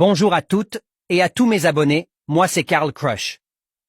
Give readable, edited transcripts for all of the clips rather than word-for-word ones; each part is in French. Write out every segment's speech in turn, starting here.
Bonjour à toutes et à tous mes abonnés, moi c'est Karl Crush.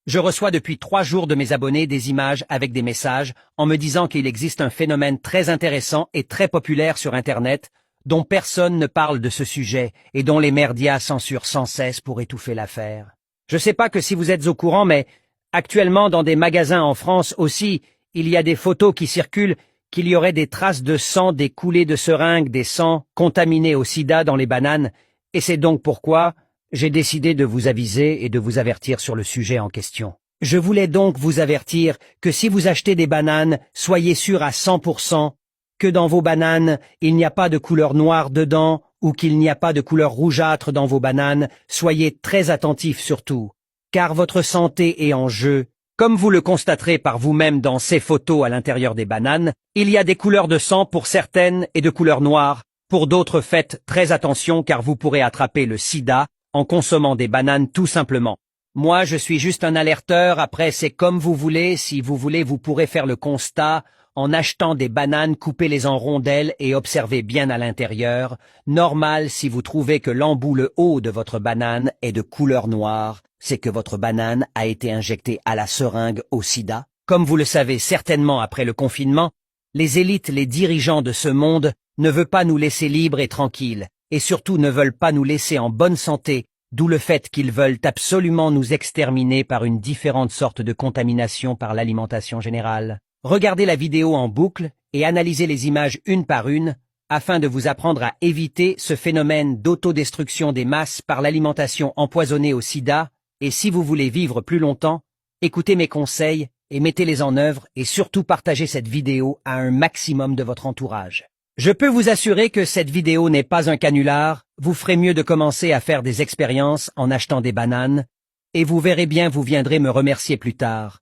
Je reçois depuis 3 jours de mes abonnés des images avec des messages en me disant qu'il existe un phénomène très intéressant et très populaire sur Internet dont personne ne parle de ce sujet et dont les médias censurent sans cesse pour étouffer l'affaire. Je sais pas que si vous êtes au courant, mais actuellement dans des magasins en France aussi, il y a des photos qui circulent qu'il y aurait des traces de sang, des coulées de seringues, des sangs contaminés au sida dans les bananes. Et c'est donc pourquoi j'ai décidé de vous aviser et de vous avertir sur le sujet en question. Je voulais donc vous avertir que si vous achetez des bananes, soyez sûr à 100% que dans vos bananes, il n'y a pas de couleur noire dedans ou qu'il n'y a pas de couleur rougeâtre dans vos bananes. Soyez très attentifs surtout, car votre santé est en jeu. Comme vous le constaterez par vous-même dans ces photos à l'intérieur des bananes, il y a des couleurs de sang pour certaines et de couleur noire. Pour d'autres, faites très attention car vous pourrez attraper le sida en consommant des bananes tout simplement. Moi, je suis juste un alerteur, après c'est comme vous voulez, si vous voulez vous pourrez faire le constat en achetant des bananes, coupez-les en rondelles et observez bien à l'intérieur. Normal, si vous trouvez que l'embout, le haut de votre banane est de couleur noire, c'est que votre banane a été injectée à la seringue au sida. Comme vous le savez certainement après le confinement, les élites, les dirigeants de ce monde ne veulent pas nous laisser libres et tranquilles, et surtout ne veulent pas nous laisser en bonne santé, d'où le fait qu'ils veulent absolument nous exterminer par une différente sorte de contamination par l'alimentation générale. Regardez la vidéo en boucle et analysez les images une par une, afin de vous apprendre à éviter ce phénomène d'autodestruction des masses par l'alimentation empoisonnée au sida, et si vous voulez vivre plus longtemps, écoutez mes conseils et mettez-les en œuvre et surtout partagez cette vidéo à un maximum de votre entourage. Je peux vous assurer que cette vidéo n'est pas un canular, vous ferez mieux de commencer à faire des expériences en achetant des bananes, et vous verrez bien vous viendrez me remercier plus tard.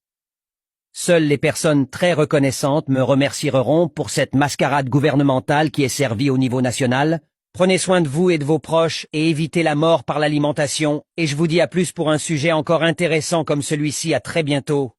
Seules les personnes très reconnaissantes me remercieront pour cette mascarade gouvernementale qui est servie au niveau national. Prenez soin de vous et de vos proches et évitez la mort par l'alimentation, et je vous dis à plus pour un sujet encore intéressant comme celui-ci. À très bientôt.